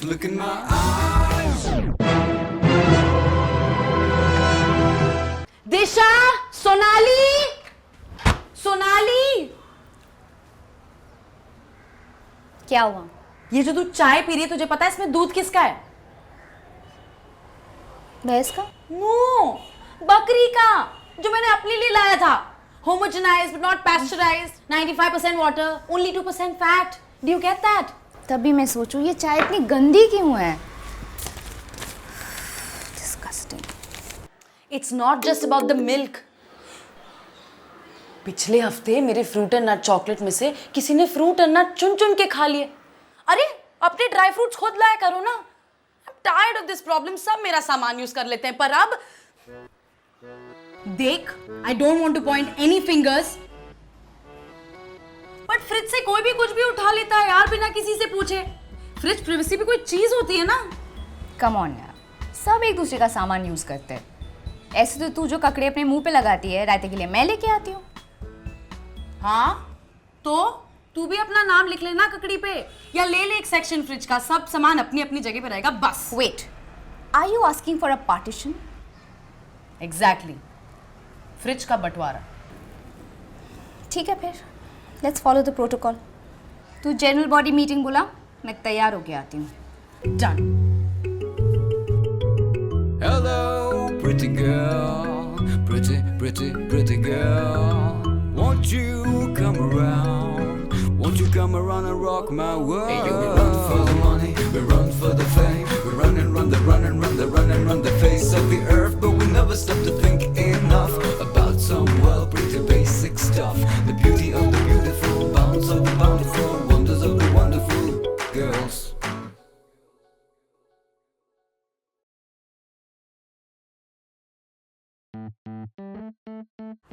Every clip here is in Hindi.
look in my eyes. दिशा, सोनाली, सोनाली, क्या हुआ? ये जो तू चाय पी रही है तुझे पता है इसमें दूध किसका है? भैंस का? नो, बकरी का, जो मैंने अपने लिए लाया था. Homogenized but not pasteurized, 95% water, only 2% fat. Do you get that? तभी मैं सोचूं ये चाय इतनी गंदी क्यों है? Disgusting. It's not just about the milk. पिछले हफ्ते मेरे फ्रूट एंड नट चॉकलेट में से किसी ने फ्रूट एंड नट चुन चुन के खा लिए. अरे अपने ड्राई फ्रूट्स खुद लाया करो ना. I'm tired of this problem. सब मेरा सामान यूज कर लेते हैं पर अब देख, I don't want to point any fingers. But fridge से कोई भी कुछ भी उठा लेता है यार बिना किसी से पूछे. फ्रिज प्रिवेसी भी कोई चीज होती है ना. कम ऑन यार, सब एक दूसरे का सामान यूज करते हैं. ऐसे तो तू जो ककड़े अपने मुंह पे लगाती है रायते के लिए मैं लेके आती हूँ. हाँ तो तू भी अपना नाम लिख लेना ककड़ी पे या ले ले एक सेक्शन फ्रिज का. सब सामान अपनी अपनी जगह पे रहेगा बस. Wait, are you asking for a partition? Exactly, fridge का बंटवारा. ठीक है फिर, लेट्स फॉलो द प्रोटोकॉल. तू जनरल बॉडी मीटिंग बुला, मैं तैयार होके आती हूँ. Done. Hello, pretty girl, pretty girl. Won't you come around? Won't you come around and rock my world? Hey, we run for the money, we run for the fame, we run and run the face of the earth, but we never stop to think enough about some well pretty basic stuff. The beauty of the beautiful, bounce of the bountiful, wonders of the wonderful girls.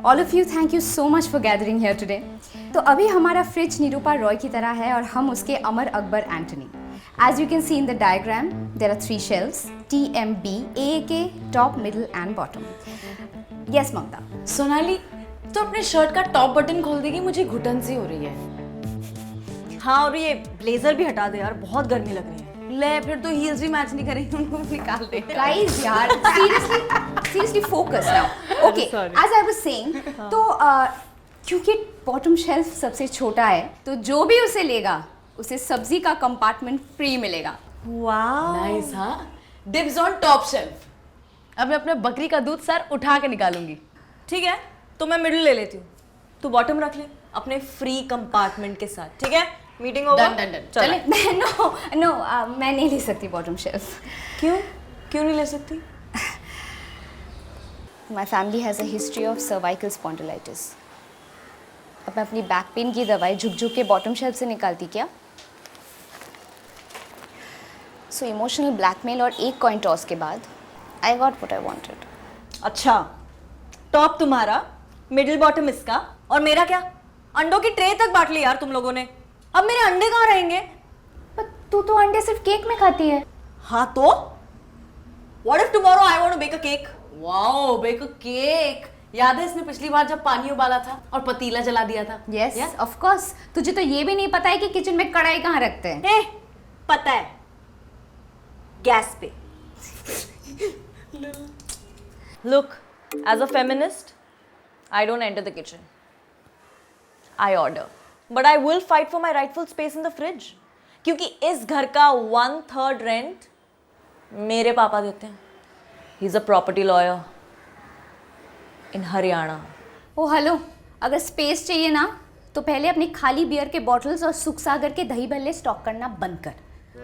All of you thank you so much for gathering here today. तो अभी हमारा फ्रिज निरूपा रॉय की तरह है और हम उसके Amar Akbar Antony. As you can see in the diagram there are 3 shelves, TMB, AAK, top, middle and bottom. Yes Mamata. Sonali, तो अपने शर्ट का टॉप बटन खोल देगी, मुझे घुटन सी हो रही है. हाँ, और ये ब्लेजर भी हटा दे यार, बहुत गर्मी लग रही है. ले फिर तो हील्स भी मैच नहीं करेंगे, उनको निकाल दे. गाइस यार, seriously focus now. Okay, as I was saying, तो क्योंकि बॉटम शेल्फ सबसे छोटा है तो जो भी उसे लेगा उसे सब्जी का कंपार्टमेंट फ्री मिलेगा. वाह, नाइस. हाँ, डिब्स ऑन टॉप शेल्फ. अब मैं अपने बकरी का दूध सर उठा के निकालूंगी. ठीक है, तो मैं मिडिल ले लेती हूँ, तू बॉटम रख ले अपने फ्री कंपार्टमेंट के साथ. ठीक है, मीटिंग होगा. डन. चले. नो, मैं नहीं ले सकती बॉटम शेल्फ. क्यों नहीं ले सकती? My family has a history of cervical spondylitis. अब मैं अपनी बैक पेन की दवाई झुक के बॉटम शेल्फ से निकालती क्या? सो इमोशनल ब्लैकमेल और एक कॉइन टॉस के बाद I got what I wanted. अच्छा, टॉप तुम्हारा, मिडिल बॉटम इसका, और मेरा क्या? अंडों की ट्रे तक बांट ली यार तुम लोगों ने. अब मेरे अंडे कहाँ रहेंगे? पर तू तो अंडे सिर्फ केक में खाती है. हाँ तो What if tomorrow I want to bake a cake? Wow, bake a cake. याद है इसने पिछली बार जब पानी उबाला था और पतीला जला दिया था? Yes, of course. तुझे तो ये भी नहीं पता है कि किचन में कढ़ाई कहाँ रखते हैं. ए, पता है, गैस पे. Look, as a feminist, I don't enter the kitchen. I order, but I will fight for my rightful space in the fridge. क्योंकि इस घर का 1/3 रेंट मेरे पापा देते हैं. He's a property lawyer in Haryana. Oh hello, अगर स्पेस चाहिए ना तो पहले अपनी खाली बियर के बॉटल्स और सुख सागर के दही भल्ले स्टॉक करना बंद कर.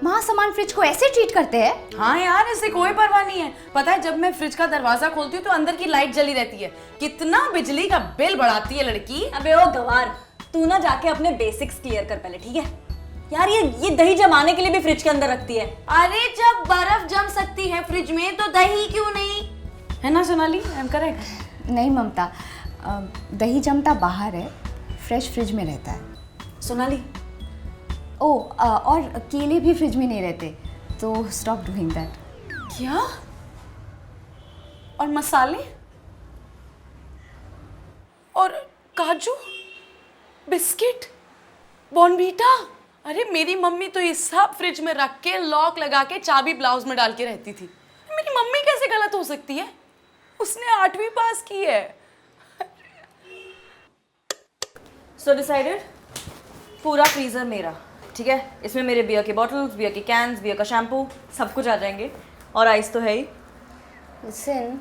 वहाँ सामान फ्रिज को ऐसे ट्रीट करते हैं. हाँ यार, इससे कोई परवाह नहीं है. पता है जब मैं फ्रिज का दरवाजा खोलती हूँ तो अंदर की लाइट जली रहती है. कितना बिजली का बिल बढ़ाती है लड़की. अबे ओ गवार, तू ना जाके अपने बेसिक्स क्लियर कर पहले. ठीक है यार, ये दही जमाने के लिए भी फ्रिज के अंदर रखती है. अरे जब बर्फ जम सकती है फ्रिज में तो दही क्यों नहीं, है ना सोनाली? I am correct? नहीं ममता, दही जमता बाहर है, फ्रेश फ्रिज में रहता है. सोनाली, और केले भी फ्रिज में नहीं रहते, तो स्टॉप डूइंग दैट. क्या? और मसाले और काजू, बिस्किट, बॉर्नवीटा. अरे मेरी मम्मी तो ये सब फ्रिज में रख के लॉक लगा के चाबी ब्लाउज में डाल के रहती थी। मेरी मम्मी कैसे गलत हो सकती है? उसने 8वीं पास की है। सो डिसाइडेड, पूरा फ्रीजर मेरा, ठीक है? इसमें मेरे बियर के बॉटल्स, बियर के कैंस, बियर का शैम्पू, सब कुछ आ जाएंगे। और आइस तो है ही। Listen,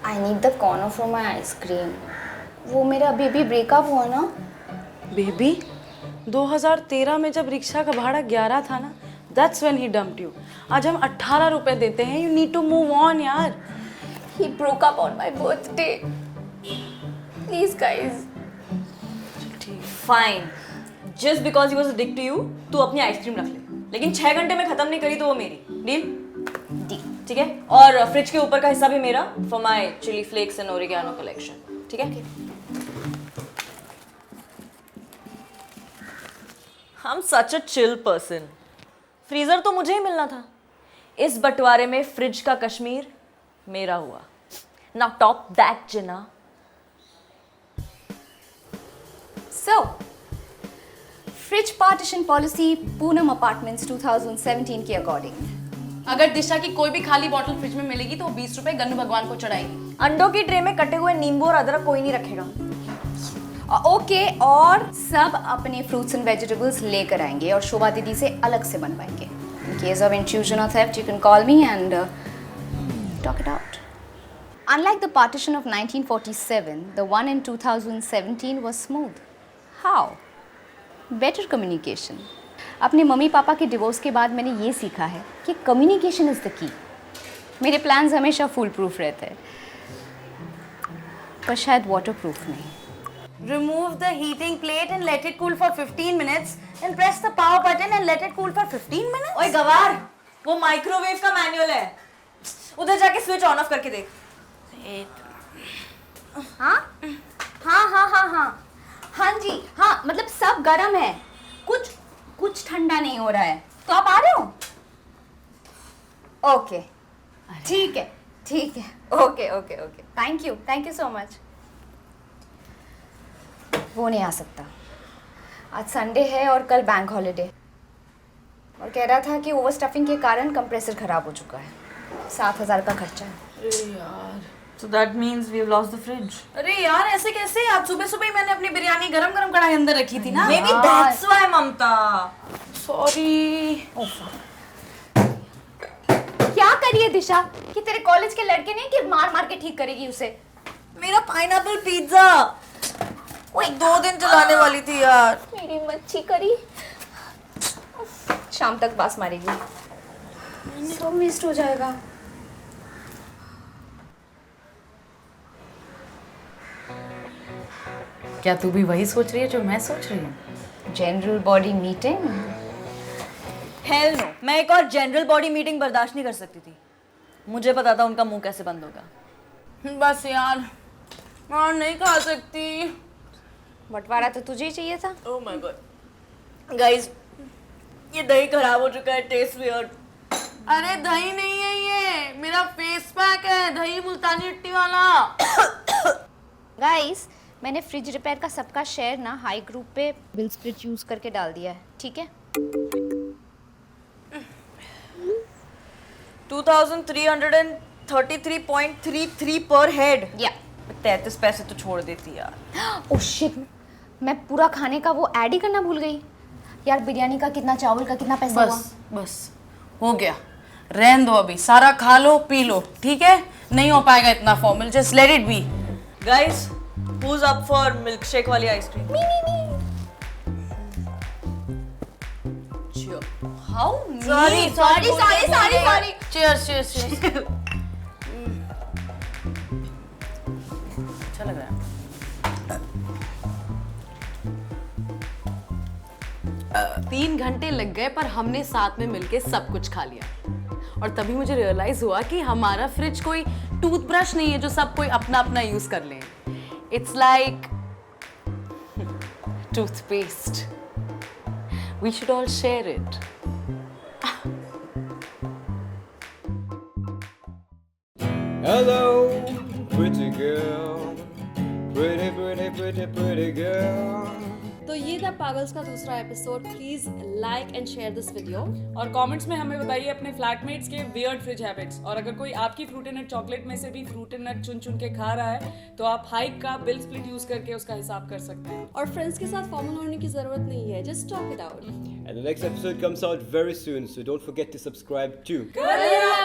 I need the corner for my ice cream. वो मेरा बेबी ब्रेकअप हुआ ना। बेबी 2013 में जब रिक्शा का भाड़ा 11 था ना, that's when he dumped you. आज हम 18 रुपए देते हैं। You need to move on यार। He broke up on my birthday. Please guys. Fine, just because he was a dick to you, तू अपनी आइसक्रीम रख ले, लेकिन 6 घंटे में खत्म नहीं करी तो वो मेरी डील। ठीक है? और फ्रिज के ऊपर का हिस्सा भी मेरा, for my chilli flakes and oregano collection. ठीक है? I'm such a chill person. Freezer तो मुझे ही मिलना था। इस बंटवारे में फ्रिज का कश्मीर मेरा हुआ। Now top that, Jinnah. So, fridge partition policy Poonam apartments 2017 के अकॉर्डिंग। अगर दिशा की कोई भी खाली बॉटल फ्रिज में मिलेगी तो 20 रुपए गन्नू भगवान को चढ़ाएगी। अंडों की ट्रे में कटे हुए नींबू और अदरक कोई नहीं रखेगा। ओके, और सब अपने फ्रूट्स एंड वेजिटेबल्स लेकर आएंगे और शोभा दीदी से अलग से बनवाएंगे। In case of intrusion or theft, you can call me and talk it out. Unlike the partition of 1947, the one in 2017 was smooth. How? Better communication. अपने मम्मी पापा के डिवोर्स के बाद मैंने ये सीखा है कि कम्युनिकेशन इज़ द की। मेरे प्लान्स हमेशा फुल प्रूफ रहते हैं, पर शायद वाटर प्रूफ नहीं। Remove the heating plate and let it cool for 15 minutes and press the power button and let it cool for 15 minutes. ओए गवार, वो माइक्रोवेव का मैनुअल है, उधर जाके स्विच ऑन ऑफ करके देख। हाँ हाँ हाँ हाँ हाँ हाँ जी, हाँ मतलब सब गर्म है, कुछ ठंडा नहीं हो रहा है। तो आप आ रहे हो? ओके, ठीक है, okay okay okay, thank you so much. वो नहीं आ सकता, आज संडे है और कल बैंक हॉलिडे, और कह रहा था कि ओवर स्टफिंग के कारण कंप्रेसर खराब हो चुका है। 7,000 का खर्चा है। अरे यार, So that means we have lost the fridge. अरे यार ऐसे कैसे? आज सुबह सुबह ही मैंने अपनी बिरयानी गरम कढ़ाई अंदर रखी थी ना। Maybe that's why, Mamta. Sorry. क्या करिए दिशा कि तेरे कॉलेज के लड़के नहीं कि मार के ठीक करेगी उसे। मेरा पाइनएप्पल पिज्जा, वही 2 दिन चलाने वाली थी यार। मेरी मच्छी करी शाम तक बास मारेगी, सब वेस्ट हो जाएगा। क्या तू भी वही सोच रही है जो मैं सोच रही हूँ? General body meeting? Hell no, मैं एक और जनरल बॉडी मीटिंग बर्दाश्त नहीं कर सकती थी। मुझे पता था उनका मुंह कैसे बंद होगा। बस यार, मैं नहीं खा सकती। बंटवारा तो तुझे ही चाहिए था। Oh my God. गाइस, ये दही खराब हो चुका है, टेस्ट वियर्ड। अरे दही नहीं है ये, मेरा फेस पैक है, दही मुल्तानी मिट्टी वाला। गाइस, मैंने फ्रिज रिपेयर का सबका शेयर ना हाई ग्रुप पे बिल स्प्लिट यूज करके डाल दिया है, ठीक है? 2333.33 पर हेड। या 33 पैसे तो छोड़ देती यार। ओह शिट, मैं पूरा खाने का वो ऐड ही करना भूल गई यार। बिरयानी का कितना, चावल का कितना पैसा हुआ? बस हो गया, रहन दो, अभी सारा खा लो पी लो, ठीक है? नहीं हो पाएगा इतना formal, just let it be. Guys, who's up for milkshake वाली आइसक्रीम? How? Sorry. Cheers. अच्छा लग रहा है। 3 घंटे लग गए पर हमने साथ में मिलके सब कुछ खा लिया। और तभी मुझे रियलाइज हुआ कि हमारा फ्रिज कोई टूथब्रश नहीं है जो सब कोई अपना अपना यूज कर ले। It's like toothpaste, we should all share it. Hello, pretty girl. Pretty girl. तो ये था पागल्स का दूसरा episode. Please like and share this video. और कमेंट्स में हमें बताइए अपने फ्लैटमेट्स के वियर्ड फ्रिज हैबिट्स, और अगर कोई आपकी फ्रूट एंड नट चॉकलेट में से भी फ्रूट एंड नट चुन चुन के खा रहा है तो आप हाइक का बिल स्प्लिट यूज करके उसका हिसाब कर सकते हैं। और फ्रेंड्स के साथ फॉर्मल होने की जरूरत नहीं है, just talk it out. And the next episode comes out very soon, so don't forget to subscribe too. Good